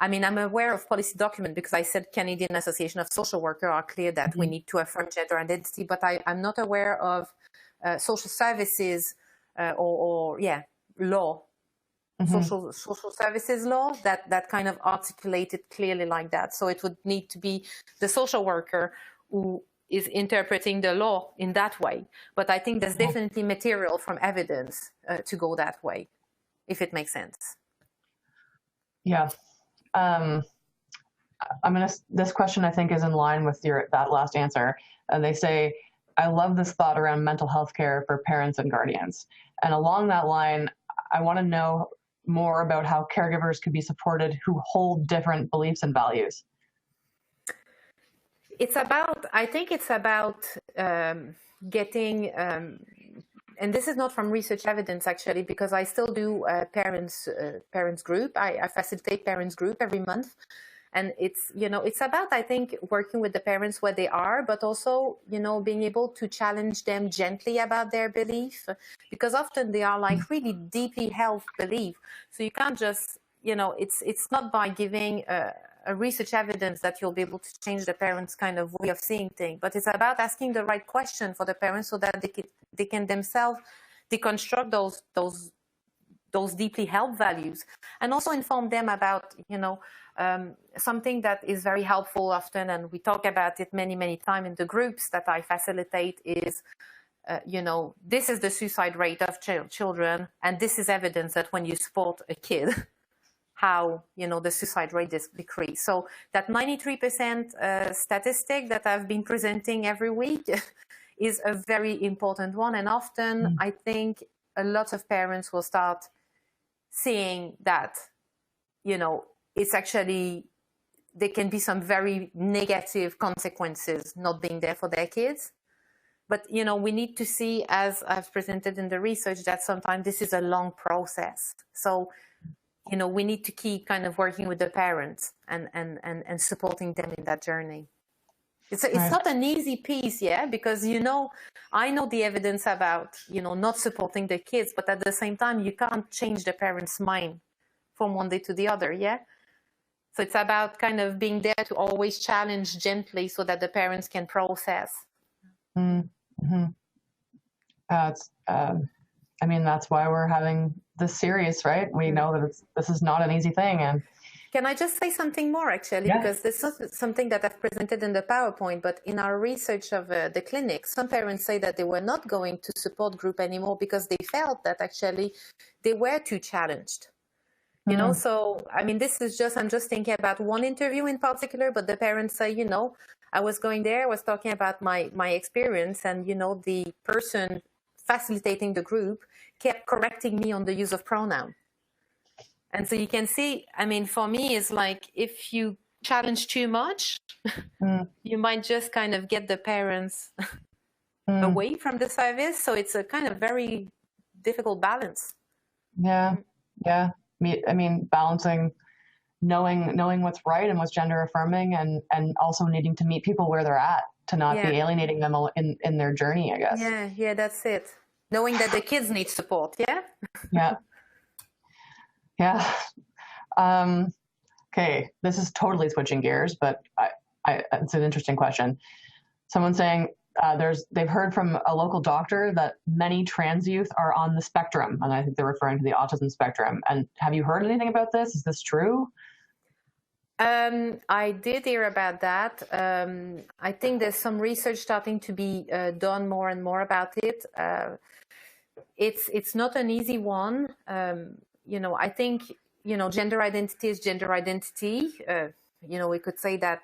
B: I'm aware of policy document because I said Canadian Association of Social Workers are clear that we need to affirm gender identity, but I'm not aware of social services or law, social services law that kind of articulated clearly like that. So it would need to be the social worker who is interpreting the law in that way. But I think there's definitely material from evidence to go that way, if it makes sense.
A: Yeah. This question I think is in line with that last answer. And they say, I love this thought around mental health care for parents and guardians. And along that line, I want to know more about how caregivers could be supported who hold different beliefs and values.
B: I think it's about getting, and this is not from research evidence actually, because I still do parents group. I facilitate parents group every month. And it's about, I think, working with the parents where they are, but also, being able to challenge them gently about their belief, because often they are like really deeply held belief. So you can't just, it's not by giving a research evidence that you'll be able to change the parents' kind of way of seeing things, but it's about asking the right question for the parents so that they can themselves deconstruct those deeply held values, and also inform them about, something that is very helpful often, and we talk about it many, many times in the groups that I facilitate, is, this is the suicide rate of children, and this is evidence that when you support a kid, how, the suicide rate is decreased. So that 93% statistic that I've been presenting every week is a very important one. And often I think a lot of parents will start seeing that, it's actually, there can be some very negative consequences not being there for their kids. But, we need to see, as I've presented in the research, that sometimes this is a long process. So, we need to keep kind of working with the parents and supporting them in that journey. It's not an easy piece, because, I know the evidence about, not supporting the kids, but at the same time, you can't change the parents' mind from one day to the other, So it's about kind of being there to always challenge gently so that the parents can process.
A: Mm-hmm. That's why we're having this series, right? We know that this is not an easy thing. And
B: can I just say something more, actually? Yeah. Because this is something that I've presented in the PowerPoint, but in our research of the clinic, some parents say that they were not going to support group anymore because they felt that actually they were too challenged. So, this is I'm just thinking about one interview in particular, but the parents say, I was going there, I was talking about my experience, and, the person facilitating the group kept correcting me on the use of pronoun. And so you can see, for me, it's like if you challenge too much, you might just kind of get the parents away from the service. So it's a kind of very difficult balance.
A: Yeah. Balancing, knowing what's right and what's gender affirming, and also needing to meet people where they're at to not be alienating them in their journey, I guess.
B: Yeah, that's it. Knowing that the kids need support,
A: Yeah. Okay, this is totally switching gears, but it's an interesting question. Someone's saying they've heard from a local doctor that many trans youth are on the spectrum, and I think they're referring to the autism spectrum. And have you heard anything about this? Is this true?
B: I did hear about that. I think there's some research starting to be done more and more about it. It's not an easy one. I think, gender identity is gender identity. We could say that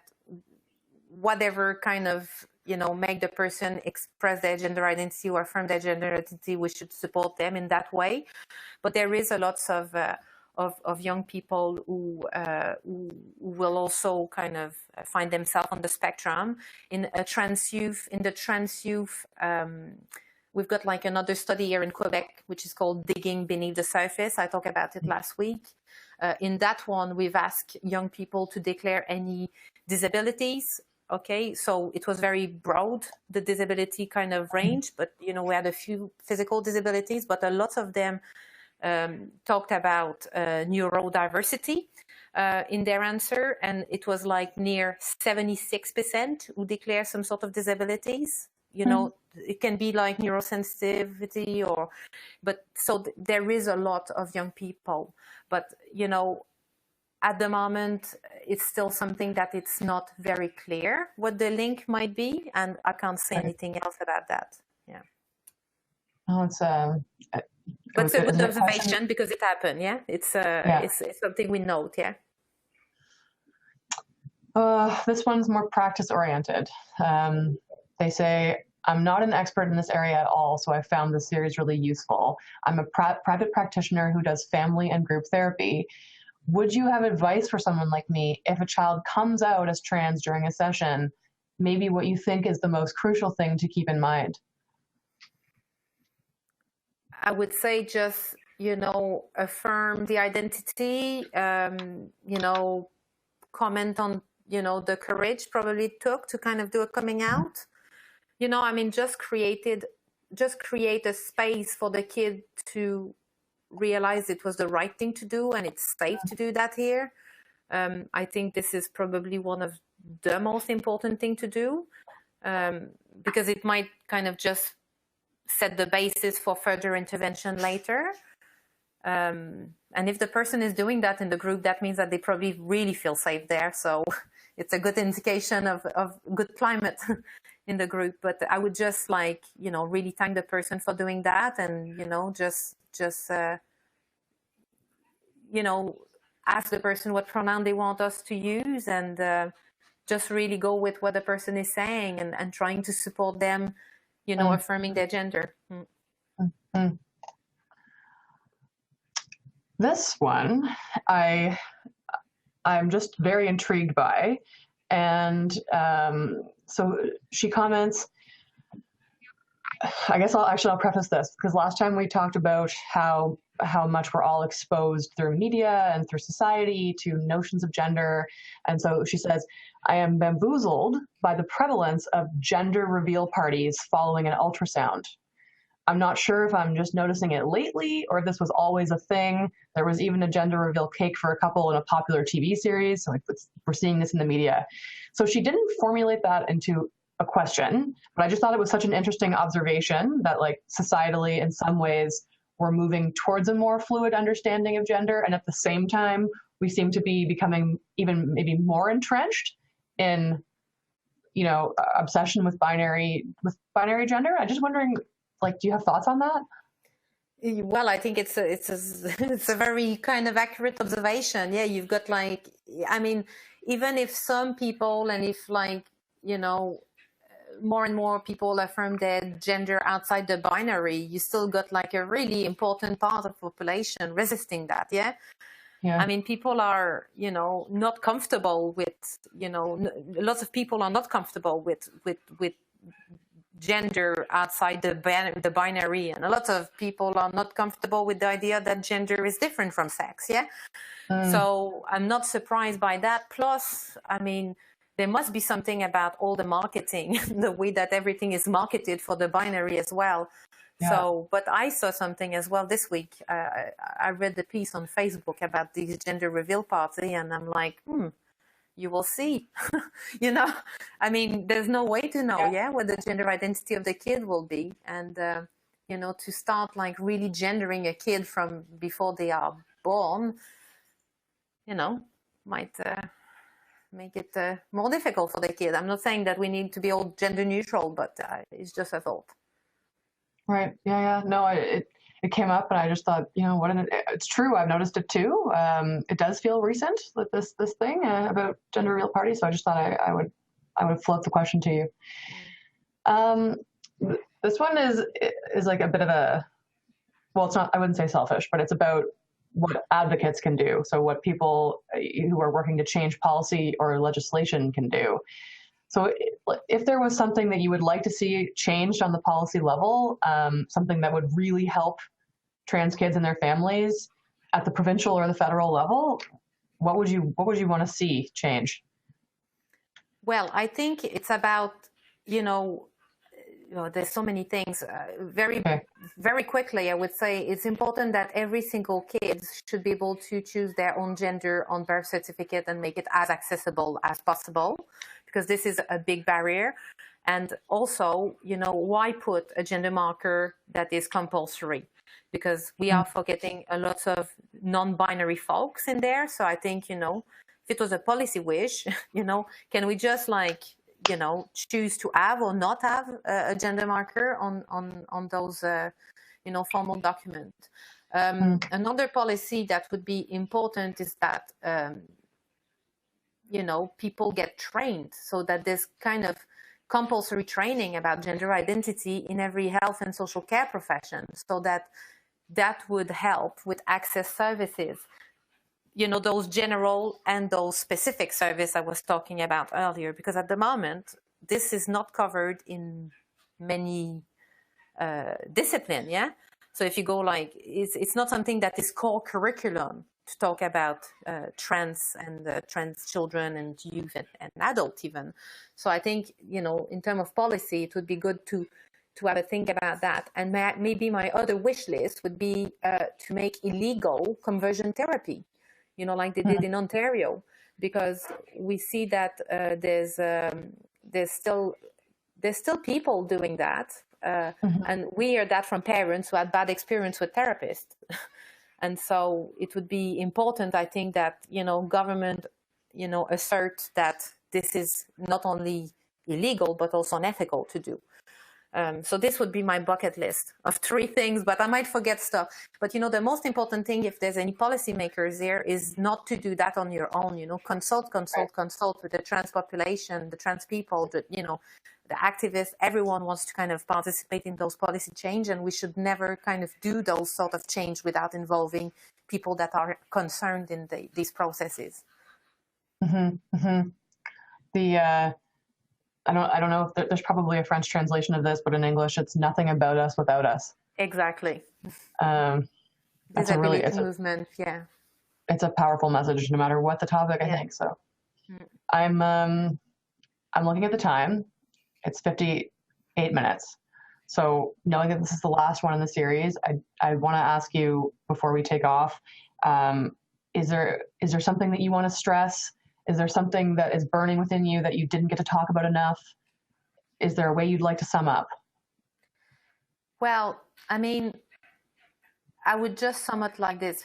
B: whatever kind of, make the person express their gender identity or affirm their gender identity, we should support them in that way. But there is a lot of young people who will also kind of find themselves on the spectrum. In the trans youth, we've got like another study here in Quebec, which is called Digging Beneath the Surface. I talked about it last week. In that one, we've asked young people to declare any disabilities. Okay, so it was very broad, the disability kind of range, but, we had a few physical disabilities, but a lot of them talked about neurodiversity in their answer, and it was like near 76% who declare some sort of disabilities. It can be like neurosensitivity but so there is a lot of young people, but at the moment it's still something that it's not very clear what the link might be, and I can't say anything else about that. Yeah.
A: Oh, it's
B: but it's a good observation because it happened. Yeah, it's something we note. Yeah.
A: This one's more practice oriented. They say, I'm not an expert in this area at all, so I found this series really useful. I'm a private practitioner who does family and group therapy. Would you have advice for someone like me if a child comes out as trans during a session? Maybe what you think is the most crucial thing to keep in mind?
B: I would say just, affirm the identity, comment on, the courage probably it took to kind of do a coming out. Just create a space for the kid to realize it was the right thing to do and it's safe to do that here. I think this is probably one of the most important thing to do, because it might kind of just set the basis for further intervention later. And if the person is doing that in the group, that means that they probably really feel safe there. So it's a good indication of good climate in the group. But I would just really thank the person for doing that, and, ask the person what pronoun they want us to use, and just really go with what the person is saying, and trying to support them, affirming their gender.
A: Mm-hmm. This one, I'm just very intrigued by. And so she comments, I guess I'll preface this, because last time we talked about how much we're all exposed through media and through society to notions of gender. And so she says, I am bamboozled by the prevalence of gender reveal parties following an ultrasound. I'm not sure if I'm just noticing it lately or if this was always a thing. There was even a gender reveal cake for a couple in a popular TV series. So we're seeing this in the media. So she didn't formulate that into a question, but I just thought it was such an interesting observation that, like, societally in some ways we're moving towards a more fluid understanding of gender, and at the same time we seem to be becoming even maybe more entrenched in, obsession with binary gender. I'm just wondering, do you have thoughts on that?
B: Well, I think it's a very kind of accurate observation. Yeah, you've got even if some people, and if more and more people affirm their gender outside the binary, you still got a really important part of the population resisting that. Yeah. Yeah. People are, not comfortable with, lots of people are not comfortable with gender outside the binary, and a lot of people are not comfortable with the idea that gender is different from sex. Yeah. So I'm not surprised by that. Plus, there must be something about all the marketing, the way that everything is marketed for the binary as well. Yeah. So, but I saw something as well this week. I read the piece on Facebook about these gender reveal party, and I'm like, you will see. There's no way to know, what the gender identity of the kid will be. And, to start really gendering a kid from before they are born, might make it more difficult for the kid. I'm not saying that we need to be all gender neutral, but it's just a thought.
A: Right. Yeah. No, it came up, and I just thought, it's true. I've noticed it too. It does feel recent with this thing about gender reveal parties. So I just thought I would float the question to you. This one is like a bit of a, well, it's not, I wouldn't say selfish, but it's about what advocates can do. So what people who are working to change policy or legislation can do. So if there was something that you would like to see changed on the policy level, something that would really help trans kids and their families at the provincial or the federal level, what would you want to see change?
B: Well, I think it's about, there's so many things. Very quickly, I would say it's important that every single kid should be able to choose their own gender on birth certificate and make it as accessible as possible, because this is a big barrier. And also, why put a gender marker that is compulsory? Because we are forgetting a lot of non-binary folks in there. So I think, if it was a policy wish, can we just choose to have or not have a gender marker on those, formal documents. Another policy that would be important is that, people get trained, so that there's kind of compulsory training about gender identity in every health and social care profession, so that would help with access services. Those general and those specific service I was talking about earlier, because at the moment, this is not covered in many disciplines, yeah? So if you go it's not something that is core curriculum to talk about trans and trans children and youth and adults even. So I think, in terms of policy, it would be good to have a think about that. And maybe my other wish list would be to make illegal conversion therapy, like they did in Ontario, because we see that there's still people doing that. And we hear that from parents who had bad experience with therapists. And so it would be important, I think, that, government, assert that this is not only illegal, but also unethical to do. So this would be my bucket list of 3 things, but I might forget stuff. But, the most important thing, if there's any policymakers there, is not to do that on your own, consult with the trans population, the trans people, the activists. Everyone wants to kind of participate in those policy change, and we should never kind of do those sort of change without involving people that are concerned in these processes.
A: I don't know if there's probably a French translation of this, but in English, it's nothing about us without us.
B: Exactly.
A: That's a really,
B: movement. Yeah.
A: It's a powerful message, no matter what the topic, I think. So I'm looking at the time. It's 58 minutes. So knowing that this is the last one in the series, I want to ask you before we take off, is there something that you want to stress? Is there something that is burning within you that you didn't get to talk about enough? Is there a way you'd like to sum up?
B: Well, I mean, I would just sum it like this.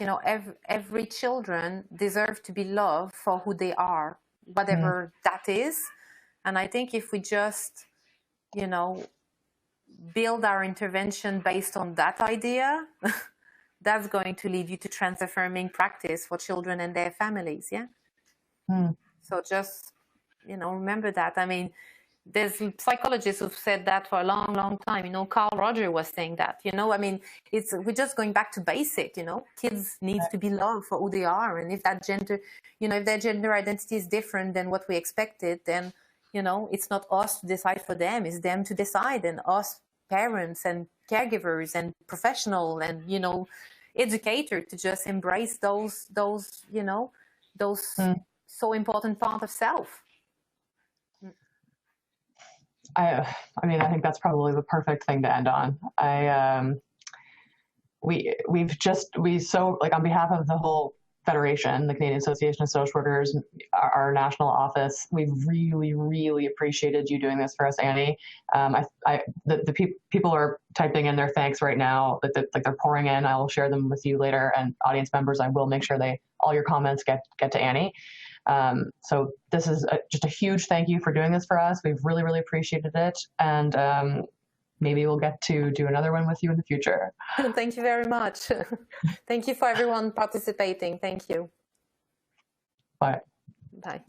B: Every children deserve to be loved for who they are, whatever that is. And I think if we just, build our intervention based on that idea, that's going to lead you to trans-affirming practice for children and their families, yeah? So just, remember that. I mean, there's psychologists who've said that for a long, long time. Carl Rogers was saying that, I mean, we're just going back to basic, kids need to be loved for who they are. And if that gender, if their gender identity is different than what we expected, then, it's not us to decide for them, it's them to decide. And us parents and caregivers and professional and, educator to just embrace those so important part of self.
A: I mean, I think that's probably the perfect thing to end on. On behalf of the whole Federation, the Canadian Association of Social Workers, our national office, we've really, really appreciated you doing this for us, Annie. The people are typing in their thanks right now, they're pouring in. I will share them with you later, and audience members, I will make sure all your comments get to Annie. So this is just a huge thank you for doing this for us. We've really, really appreciated it. And maybe we'll get to do another one with you in the future.
B: Thank you very much. Thank you for everyone participating. Thank you.
A: Bye.
B: Bye.